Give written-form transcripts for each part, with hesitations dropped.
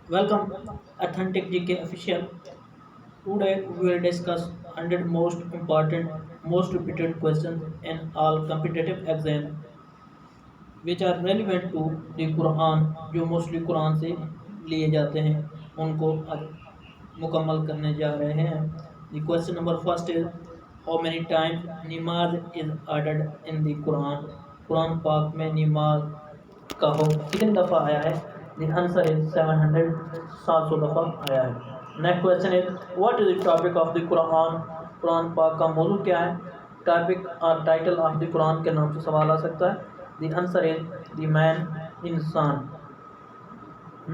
Welcome, Authentic GK Official. Today we will discuss 100 most important, most repeated questions in all competitive exams which are relevant to the Quran جو mostly قرآن سے لیے جاتے ہیں ان کو مکمل کرنے جا رہے ہیں. The question number first is how many times نماز is ordered in the Quran. قرآن پاک میں نماز کا حکم کتنی دفعہ آیا ہے؟ The answer is 700 700 دفعہ آیا ہے. Next question is what is the topic of the Quran. قرآن پاک کا موضوع کیا ہے؟ ٹاپک اور ٹائٹل آف دی قرآن کے نام سے سوال آ سکتا ہے. The answer is the man انسان.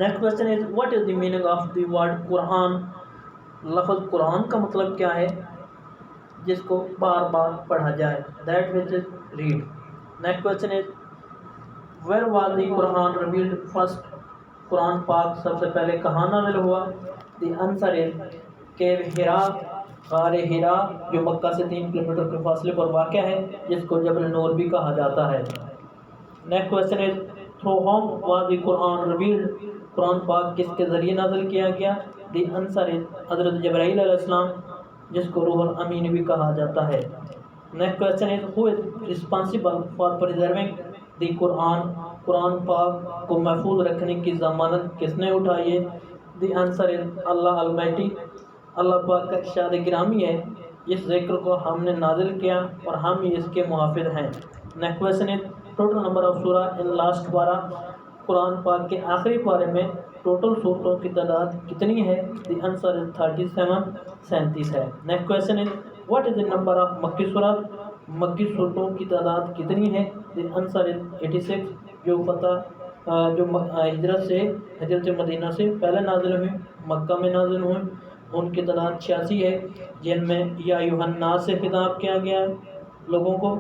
Next question is what is the meaning of the word Quran. لفظ قرآن کا مطلب کیا ہے جس کو بار بار پڑھا جائے؟ That which is read. Next question is where was the Quran revealed first. قرآن پاک سب سے پہلے کہاں نازل ہوا؟ The answer is cave ہرا، غار ہرا جو مکہ سے 3 کلومیٹر کے فاصلے پر واقع ہے جس کو جبل نور بھی کہا جاتا ہے. Next question is through whom was the Quran revealed. قرآن پاک کس کے ذریعے نازل کیا گیا؟ The answer is حضرت جبرائیل علیہ السلام جس کو روح الامین بھی کہا جاتا ہے. Next question is who is responsible for preserving the Quran. قرآن پاک کو محفوظ رکھنے کی ضمانت کس نے اٹھائی ہے؟ The answer is اللہ المیٹی. اللہ پاک کا ارشاد گرامی ہے اس ذکر کو ہم نے نازل کیا اور ہم ہی اس کے محافظ ہیں. Next question is total number of surah in last پارہ. قرآن پاک کے آخری پارے میں ٹوٹل صورتوں کی تعداد کتنی ہے؟ The answer is 37 ہے. Next question is what is the number of مکی سورات. مکی صورتوں کی تعداد کتنی ہے؟ The answer is 86 جو ہجرت مدینہ سے پہلے نازل ہوئے مکہ میں نازل ہوئے ان کی تعداد 86 ہے جن میں یا ایھا الناس سے خطاب کیا گیا ہے لوگوں کو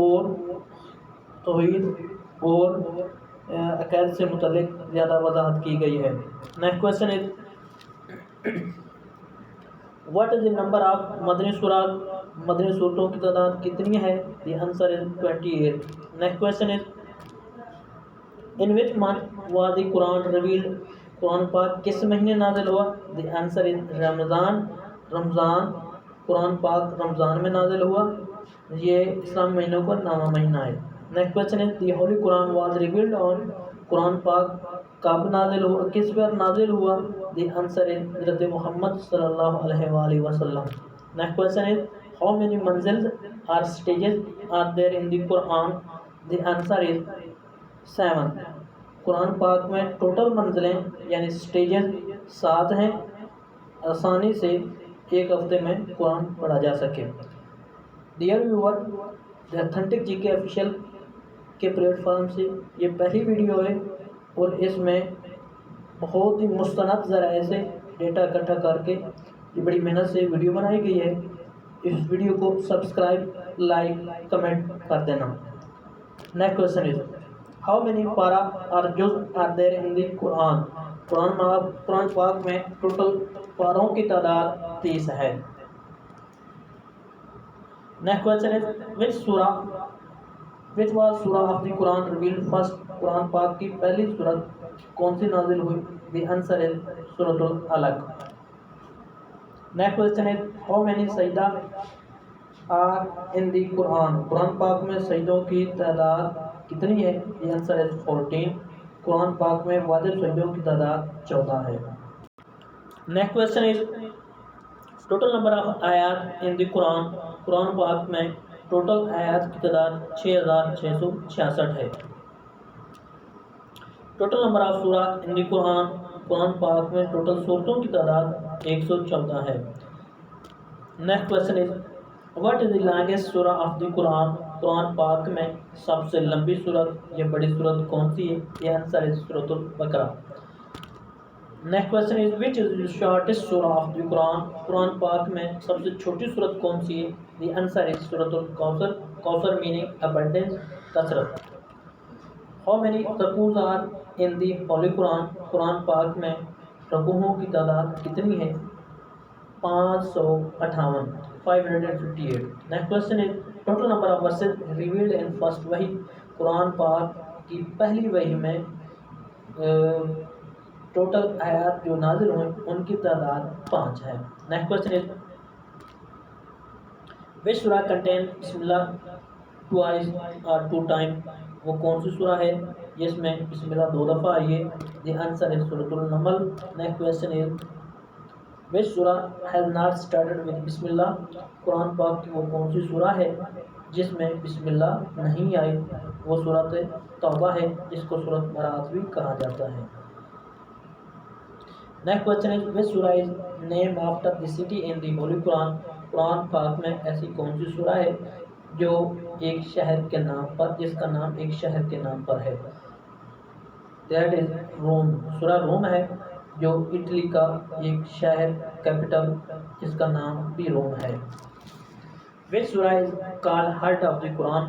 اور توحید اور عقائد سے متعلق زیادہ وضاحت کی گئی ہے. Next question is what is the number of مدنی سورات. مدنی صورتوں کی تعداد کتنی ہے؟ The answer is 28. Next question is in which month was the Quran revealed. قرآن پاک کس مہینے نازل ہوا؟ دی آنسر از رمضان. قرآن پاک رمضان میں نازل ہوا. یہ اسلام مہینوں کا 9واں مہینہ ہے. Next question is the holy Quran was revealed on. قرآن پاک کب نازل ہوا، کس پر نازل ہوا؟ دی آنسر از حضرت محمد صلی اللہ علیہ وآلہ وسلم. Next question is how many منزلز or stages are there in the Quran. The answer is 7. قرآن پاک میں ٹوٹل منزلیں یعنی اسٹیجز 7 ہیں آسانی سے ایک ہفتے میں قرآن پڑھا جا سکے. ڈیئر ویور، دی اتھینٹک جی کے آفیشیل کے پلیٹ فارم سے یہ پہلی ویڈیو ہے اور اس میں بہت ہی مستند ذرائع سے ڈیٹا اکٹھا کر کے یہ بڑی محنت سے ویڈیو بنائی گئی ہے. اس ویڈیو کو سبسکرائب، لائک، کمنٹ کر دینا. Next question is how many پارا اور جز are there in the Quran. قرآن پاک میں ٹوٹل پاروں کی تعداد 30 ہے. Next question is which was سورہ of the Quran revealed first. قرآن پاک کی پہلی سورت کون سی نازل ہوئی؟ دی آنسر از سورۃ العلق. Next question is how many سجدہ آر ان دی قرآن. قرآن پاک میں سجدوں کی تعداد کتنی ہے؟ دی آنسر از 14. قرآن پاک میں واجب سجدوں کی تعداد 14 ہے. Next question is total number of آیات ان دی قرآن. قرآن پاک میں ٹوٹل آیات کی تعداد 6666 ہے. ٹوٹل نمبر آف سورہ ان دی قرآن. قرآن پاک میں ٹوٹل سورتوں کی تعداد 114 ہے. Next question is what is the longest سورہ آف دی قرآن. قرآن پاک میں سب سے لمبی سورت یا بڑی سورت کون سی ہے؟ یہ آنسر از سورۃ البقرہ. Next question is which is the shortest سورہ آف دی قرآن. قرآن پاک میں سب سے چھوٹی سورت کون سی ہے؟ دی آنسر از سورۃ الکوثر. کوثر میننگ ابنڈنس، کثرت. ہاؤ مینی رکوع are in the holy Quran. قرآن پاک میں رکوعوں کی تعداد کتنی ہے؟ 558. 558. Next question is total number of verses revealed in first وحی. قرآن پاک کی پہلی وحی میں ٹوٹل آیات جو نازل ہوئیں ان کی تعداد 5 ہے۔ Next question is which surah contain بسم اللہ twice or 2 times؟ وہ کون سی سورہ ہے جس میں بسم اللہ 2 دفعہ آئی ہے؟ دی آنسر از سورۃ النمل۔ Next question is which surah has not started with بسم اللہ؟ قرآن پاک کی وہ کون سی سورہ ہے جس میں بسم اللہ نہیں آئی؟ وہ سورۃ توبہ ہے جس کو سورۃ برات بھی کہا جاتا ہے۔ Next question is which surah is named after the city in the holy Quran؟ قرآن پاک میں ایسی کون سی سورہ ہے جو ایک شہر کے نام پر، جس کا نام ایک شہر کے نام پر ہے؟ دیٹ از روم۔ سورہ روم ہے جو اٹلی کا ایک شہر کیپٹل جس کا نام بھی روم ہے۔ which سورہ از called heart of the قرآن؟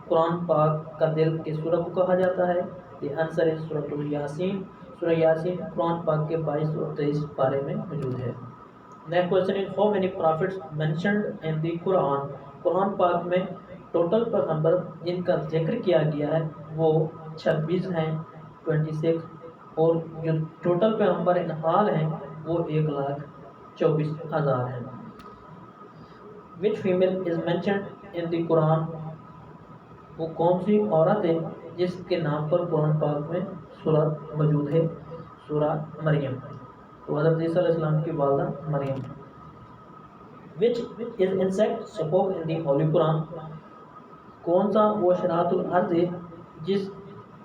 قرآن پاک کا دل کس سورہ کو کہا جاتا ہے؟ دی آنسر از سورۃ الیاسین۔ سورہ یاسین قرآن پاک کے 22 اور 23 پارے میں موجود ہے۔ Next question is how many prophets mentioned in the قرآن؟ قرآن پاک میں ٹوٹل پیغمبر جن کا ذکر کیا گیا ہے وہ 26 ہیں، 26، اور جو ٹوٹل پیغمبر انحال ہیں وہ 1,24,000 ہیں۔ which female is mentioned in the قرآن؟ وہ کون سی عورت ہے جس کے نام پر قرآن پاک میں سورت موجود ہے؟ سورہ مریم، تو حضرت عیسیٰ علیہ السلام کی والدہ مریم۔ which is insect spoke in the holy قرآن؟ کون سا وہ شراط الارض ہے جس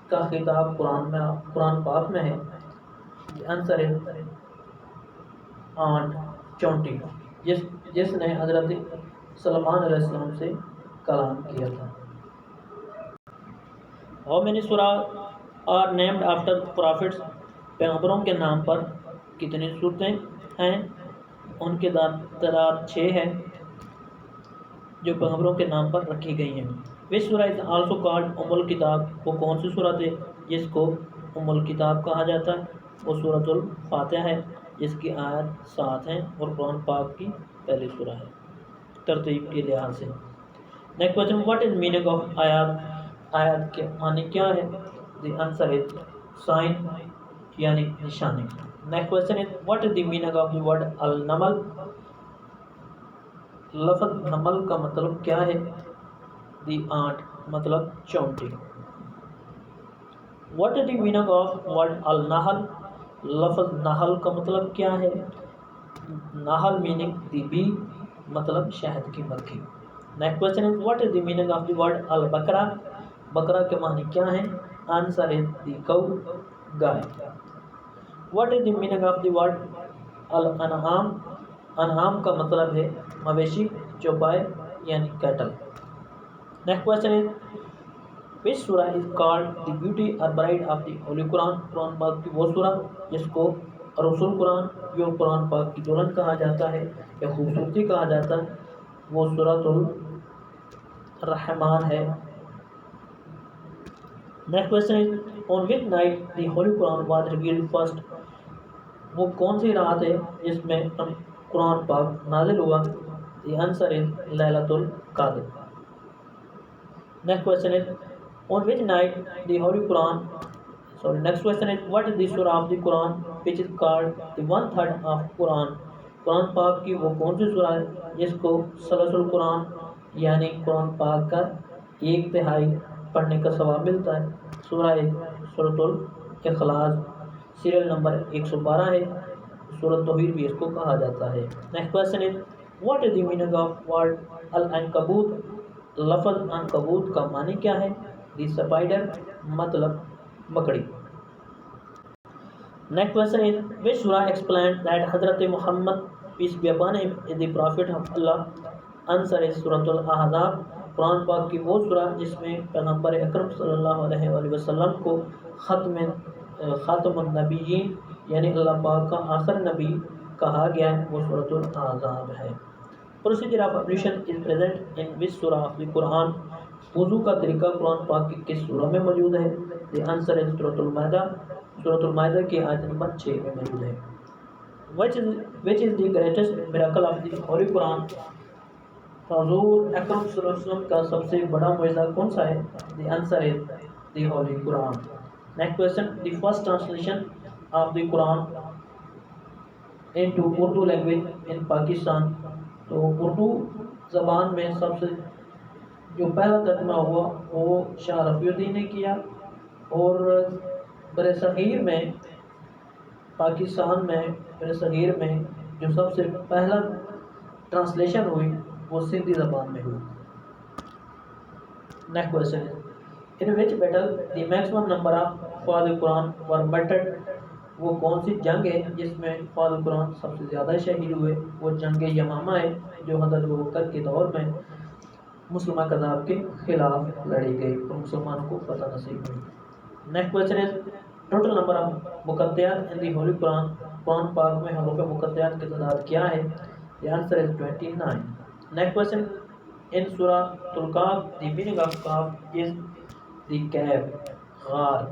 کا خطاب قرآن پاک میں ہے؟ آنسر ہے آنٹ، چونٹی، جس نے حضرت سلیمان علیہ السلام سے کلام کیا تھا۔ How many surah are named after prophets؟ پیغمبروں کے نام پر کتنی صورتیں ہیں؟ ان کے تعداد 6 ہے جو پیغمبروں کے نام پر رکھی گئی ہیں۔ which surah is also called ام الکتاب؟ وہ کون سی صورت ہے جس کو ام الکتاب کہا جاتا ہے؟ وہ سورۃ الفاتحہ ہے جس کی آیات 7 ہیں اور قرآن پاک کی پہلی سورہ ہے ترتیب کے لحاظ سے۔ Next question what is meaning of آیات؟ آیات کے معنی کیا ہے؟ دی آنسر از سائن یعنی نشانی۔ Next question is what is the meaning of the word النمل؟ لفظ نمل کا مطلب کیا ہے؟ دی آنٹ مطلب چونٹی۔ What is the meaning of word النحل؟ لفظ نحل کا مطلب کیا ہے؟ نحل میننگ دی بی مطلب شہد کی مکھی۔ Next question is what is the meaning of the word البقرہ؟ بقرہ کے معنی کیا ہیں؟ آنسر از دی کو، گائے۔ What is the meaning of the word الانعام؟ انعام کا مطلب ہے مویشی، چوپائے یعنی cattle. Next question is which سورہ is called the beauty or bride of the holy Quran? قرآن پاک کی وہ سورہ جس کو رسول قرآن جو قرآن پاک کی دلہن کہا جاتا ہے یا خوبصورتی کہا جاتا ہے وہ سورۃ الرحمن ہے۔ Next question is on which night the holy Quran was revealed first؟ وہ کون سی رات ہے جس میں قرآن پاک نازل ہوا؟ دی آنسر از لیلۃ القدر۔ Next question is on which night the holy Quran next question is what is the surah of the Quran which is called the 1/3 of Quran؟ قرآن پاک کی وہ کون سی سورہ ہے جس کو ثلث القرآن یعنی قرآن پاک کا 1/3 پڑھنے کا ثواب ملتا ہے؟ سورۃ الاخلاص، سیریل نمبر 112 ہے، سورۃ توحید بھی اس کو کہا جاتا ہے۔ Next question is what is the meaning of word العنکبوت؟ لفظ عنکبوت کا معنی کیا ہے؟ دی اسپائڈر مطلب مکڑی۔ Next question is which surah explained that حضرت محمد peace be upon him is the prophet of Allah؟ Answer is سورۃ الاحزاب۔ قرآن پاک کی وہ سورہ جس میں پیغمبر اکرم صلی اللہ علیہ وآلہ وسلم کو خاتم النبیین یعنی اللہ پاک کا آخر نبی کہا گیا ہے وہ سورۃ الاحزاب ہے۔ Procedure of ablution is present in which surah of the Quran? وضو کا طریقہ قرآن پاک کی کس سورہ میں موجود ہے؟ دی آنسر ہے سورۃ المائدہ۔ سورۃ المائدہ کی آیت نمبر 6 میں موجود ہے۔ which is the greatest miracle of the holy قرآن؟ حضور اکرم صلی اللہ علیہ وسلم کا سب سے بڑا معجزہ کون سا ہے؟ دی آنسر ہے the holy Quran. Next question the first translation of the Quran into Urdu language in Pakistan. تو اردو زبان میں سب سے جو پہلا ترجمہ ہوا وہ شاہ رفیع الدین نے کیا، اور بر صغیر میں پاکستان میں بر صغیر میں جو سب سے پہلا ٹرانسلیشن ہوئی وہ سندھی زبان میں ہوئی۔ نیکسٹ کوشچن ہے in which battle the maximum number of for the Quran were martyred, وہ کون سی جنگ ہے جس میں فار دی قرآن سب سے زیادہ شہید ہوئے؟ وہ جنگ یمامہ ہے جو حضرت ابوبکر کے دور میں مسلمان کذاب کے خلاف لڑی گئی اور مسلمانوں کو فتح نصیب ہوئی۔ نیکسٹ کوشچن ہے total number of مقطعات in the holy Quran, قرآن پاک میں حروف مقطعات کی تعداد کیا ہے؟ The answer is 29۔ Next question in سورہ الکاف دی میننگ آف کاف از دی کیف، غار۔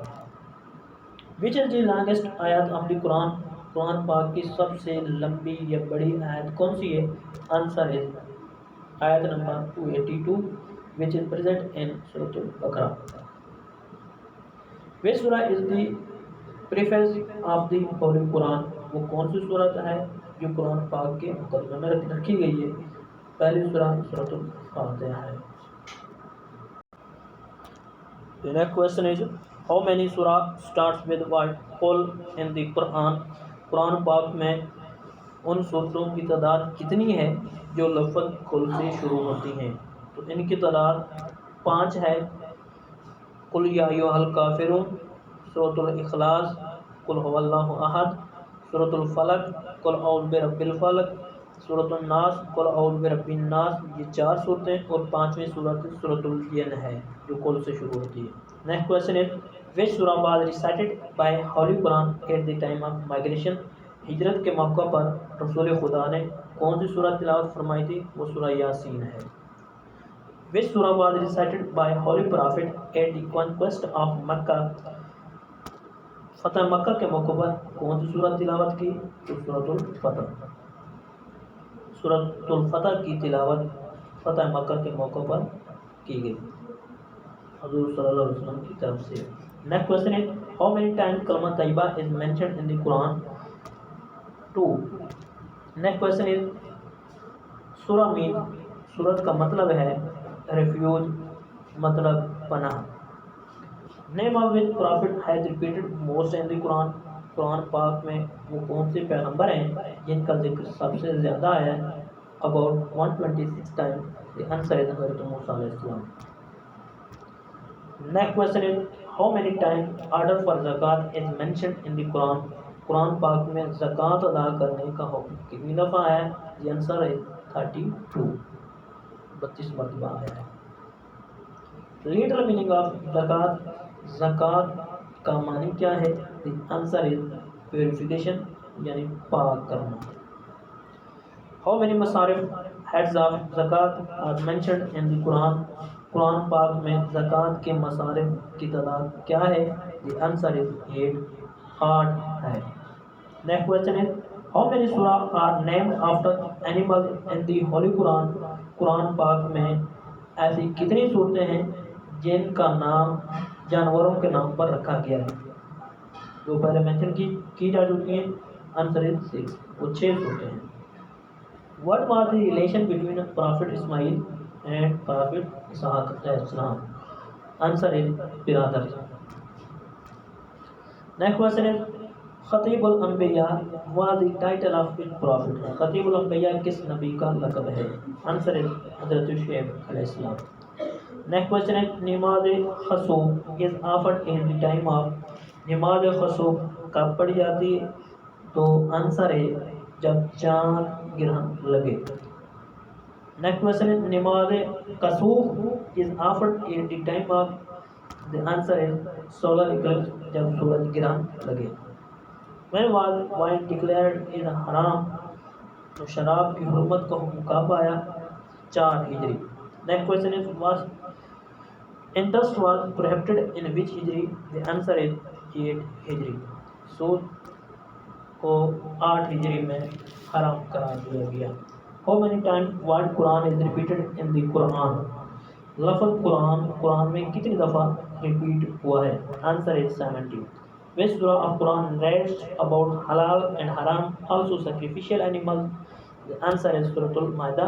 وچ از دی لانگسٹ آیت آف دی قرآن، قرآن پاک کی سب سے لمبی یا بڑی آیت کون سی ہے؟ آنسر از آیت number 282 which is present in سورۃ البقرہ۔ which surah is the preface of the Holy Quran، وہ کون سی سورت ہے جو قرآن پاک کے مقدمے میں رکھی گئی ہے؟ پہلی سورہ سورۃ الفاتحہ ہے۔ The next question is how many surah starts with word قل in the Quran، قرآن پاک میں ان سورتوں کی تعداد کتنی ہے جو لفظ قل سے شروع ہوتی ہیں؟ تو ان کی تعداد 5 ہے۔ قل یا ایھا الکافرون، سورۃ الاخلاص، قل ھو اللہ احد، سورۃ الفلق، قل اعوذ برب الفلق، سورۃ الناس، قل اعوذ برب الناس، یہ 4 صورتیں، اور 5ویں صورت سورۃ الجن ہے جو قل سے شروع ہوتی ہے۔ نیکسٹ کویسچن ہے which surah was recited by Holy Quran at the time of migration، ہجرت کے موقع پر رسول خدا نے کون سی سورہ تلاوت فرمائی تھی؟ وہ سورہ یاسین ہے۔ which surah was recited by Holy Prophet at the conquest of Makkah، فتح مکہ کے موقع پر کون سی سورہ تلاوت کی؟ تو سورۃ الفتح۔ سورۃ الفتح کی تلاوت فتح مکہ کے موقع پر کی گئی حضور صلی اللہ علیہ وسلم کی طرف سے۔ نیکسٹ کویسچن ہے how many times کلمہ طیبہ is mentioned in the Quran؟ 2۔ Next question ہے سورہ مین، سورت کا مطلب ہے ریفیوج، مطلب پناہ۔ Name of which prophet has repeated most in the Quran، قرآن پاک میں وہ کون سے پیغمبر ہیں جن کا ذکر سب سے زیادہ ہے؟ about 126 times، the answer is حضرت موسیٰ علیہ السلام۔ نیکسٹ کویسچن ہے how many times order for زکوٰۃ is mentioned in the Quran، قرآن پاک میں زکوٰۃ ادا کرنے کا حکم کتنی دفعہ ہے؟ the answer is 32، 32 مرتبہ آیا ہے۔ لیٹرل میننگ آف زکوٰۃ، زکوٰۃ کا معنی کیا ہے؟ the answer is پیوریفیکیشن، یعنی پاک کرنا۔ how many مصارف heads of زکوٰۃ are mentioned in the Quran، قرآن پاک میں زکوٰۃ کے مصارف کی تعداد کیا ہے؟ the answer is 8 ہے۔ نیکسٹ کویسچن ہے how many surah are named after animals in the Holy Quran، قرآن پاک میں ایسی کتنی صورتیں ہیں جن کا نام جانوروں کے نام پر رکھا گیا ہے؟ جو پہلے مینشن کی جا چکی ہیں، آنسر از 6، وہ 6 صورتیں ہیں۔ What was the relation between Prophet Ismail and Prophet Ishaq علیہ السلام؟ Answer is Brother. Next question ہے خطیب الانبیاء was the title of which prophet، خطیب الانبیاء کس نبی کا لقب ہے؟ آنسر is حضرت شعیب علیہ السلام۔ نیکسٹ کویسچن ہے نماز خسوف is offered in the time of، نماز خسوف کب پڑھی جاتی ہے؟ تو آنسر ہے جب چاند گرہن لگے۔ نیکسٹ کویسچن ہے نماز کسوف is offered in the time of, the answer is solar eclipse, جب سورج گرہن لگے۔ when was wine declared is حرام، تو شراب کی حرمت کا حکم کب آیا؟ 4 ہجری۔ نیکسٹ کویسچن ہے was interest was prohibited in which ہجری؟ دی آنسر از 8 ہجری، سود کو 8 ہجری میں حرام قرار دیا گیا۔ how many times word Quran is repeated in the Quran، لفظ قرآن میں کتنی دفعہ ریپیٹ ہوا ہے؟ Answer is 70۔ Which surah of Quran narrates about halal and haram, also sacrificial animals? The answer is Suratul Maida.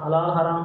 halal haram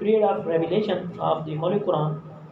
Period of revelation of the Holy Quran.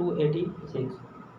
286,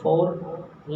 4.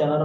4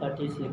36.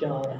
4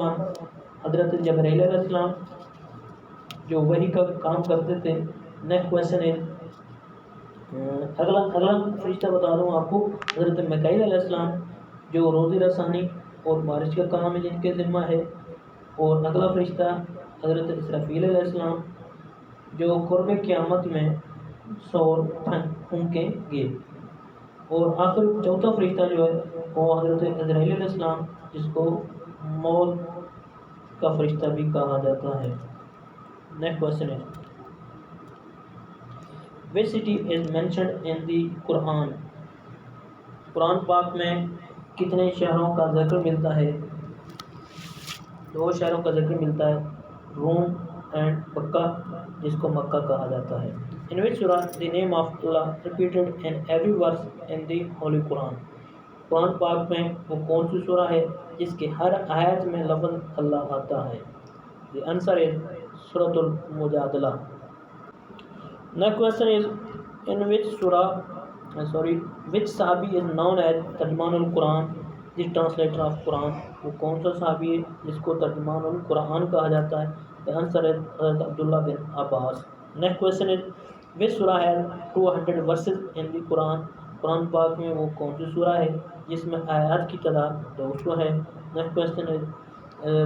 1 حضرت جبرائیل علیہ السلام جو وحی کا کام کرتے تھے. نیکسٹ کویشچن ہے اگلا فرشتہ بتا دوں آپ کو. حضرت میکائیل علیہ السلام جو روزی رسانی اور بارش کا کام ہے جن کے ذمہ ہے. اور اگلا فرشتہ حضرت اسرافیل علیہ السلام جو قرب قیامت میں سور پھونکیں گے. اور آخر چوتھا فرشتہ جو ہے وہ حضرت عزرائیل علیہ السلام جس کو موت کا فرشتہ بھی کہا جاتا ہے. نیکسٹ کویشچن ہے which city is mentioned in the قرآن. قرآن پاک میں کتنے شہروں کا ذکر ملتا ہے؟ 2 شہروں کا ذکر ملتا ہے, روم اینڈ مکہ جس کو مکہ کہا جاتا ہے. In which surah the name of Allah repeated in every verse in the Holy Quran. قرآن پاک میں وہ کون سی سورہ ہے جس کے ہر آیت میں لفظ اللہ آتا ہے؟ The answer is سورۃ المجادلہ. Next question is in which which صحابی is known as ترجمان القرآن, the translator of Quran. وہ کون سا صحابی ہے جس کو ترجمان القرآن کہا جاتا ہے؟ The answer is حضرت عبداللہ بن عباس. Next question is which surah has 200 verses in the Quran. قرآن پاک میں وہ کون سی سورہ ہے جس میں آیات کی تعداد 200 ہے؟ Next question is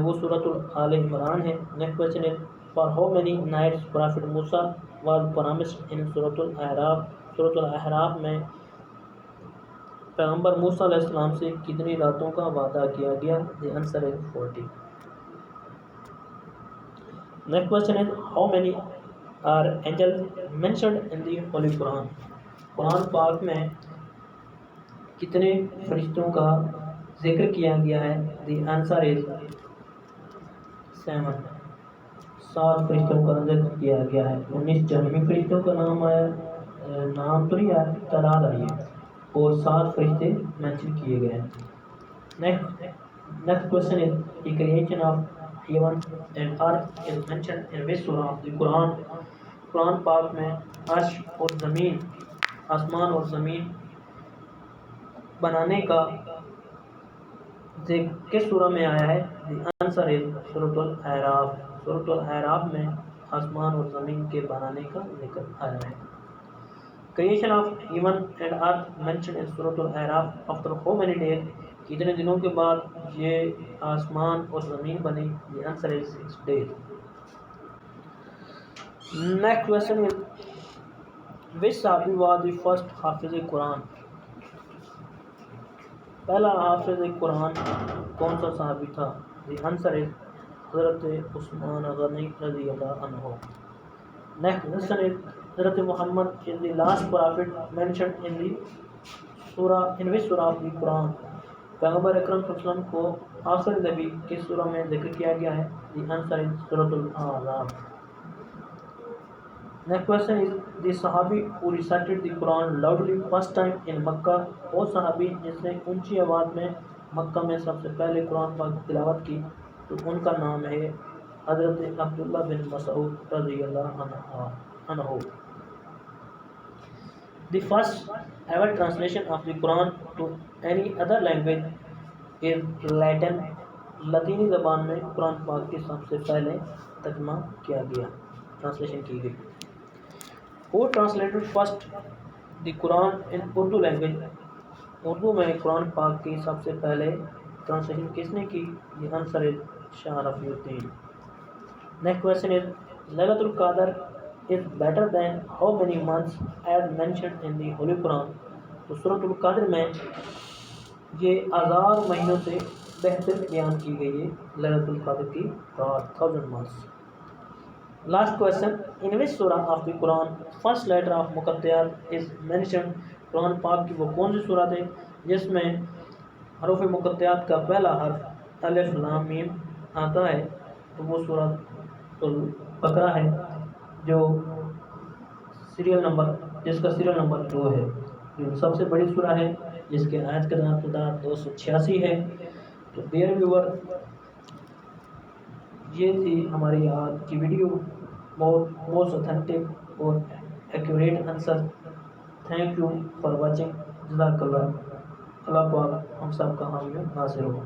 وہ سورۃ آل عمران ہے. Next question is for how many nights Prophet Musa was promised in سورۃ الاعراف. سورۃ الاعراف میں پیغمبر موسیٰ علیہ السلام سے کتنی راتوں کا وعدہ کیا گیا؟ The answer is 40. Next question is how many are angels mentioned in the Holy Quran. قرآن پاک میں کتنے فرشتوں کا ذکر کیا گیا ہے؟ The answer is 7. 7 فرشتوں کا ذکر کیا گیا ہے. 19 جہنمی فرشتوں کا نام آیا, نام تو نہیں آیا, تعداد آئی ہے, اور 7 فرشتے مینشن کیے گئے ہیں. Next question is the creation of heaven and earth is mentioned in which surah of the Quran. قرآن پاک میں عرش اور زمین, آسمان اور زمین بنانے کا ذکر کس سورہ میں آیا ہے؟ The answer is سورۃ الاعراف. سورۃ الاعراف میں آسمان اور زمین کے بنانے کا ذکر آیا ہے. Creation of heaven and earth mentioned in سورۃ الاعراف after how many days. کتنے دنوں کے بعد یہ آسمان اور زمین بنی؟ The answer is 6 days. Next question is which صحابی was the first حافظ قرآن. پہلا حافظ قرآن کون سا صحابی تھا؟ The answer is حضرت عثمان غنی رضی اللہ عنہ. Next question is حضرت محمد is the last prophet mentioned in the surah in which surah of the Quran. پیغمبر اکرم صلی اللہ علیہ وسلم کو آخری نبی کس سورہ میں ذکر کیا گیا ہے؟ The answer is سورۃ الاعراف. Next question is the صحابی who recited the Quran loudly first time in Makkah. وہ صحابی جس نے اونچی آواز میں مکہ میں سب سے پہلے قرآن پاک کی تلاوت کی, تو ان کا نام ہے حضرت عبداللہ بن مسعود رضی اللہ عنہ. The first ever translation of the Quran to any other language is Latin. لاطینی زبان میں قرآن پاک کی سب سے پہلے ترجمہ کیا گیا, ٹرانسلیشن کی گئی. Who translated first the Quran in Urdu language. Urdu میں قرآن پاک کی سب سے پہلے ٹرانسلیشن کس نے کی؟ The answer is Shah Rafi Uddin. Next question is لیلۃ القدر is better than how many months as mentioned in the Holy Quran. تو سورۃ القدر میں یہ 1000 مہینوں سے بہتر بیان کی گئی ہے لیلۃ القدر کی رات 1000 months. Last question in which surah of the Quran first letter of مقطعات is mentioned. قرآن پاک کی وہ کون سی سورت ہے جس میں حروف مقطعات کا پہلا حرف الف لام میم آتا ہے؟ تو وہ سورۃ البقرہ ہے جو جس کا سیریل نمبر 2 ہے. جو سب سے بڑی سورہ ہے جس کے آیت کا تعداد 286 ہے. تو ڈیئر ویور, یہ تھی ہماری آج کی ویڈیو, موسٹ اوتھینٹک اور accurate answer. Thank you for watching. جزاک اللہ. اللہ پاک ہم سب کا حامی ناصر ہو.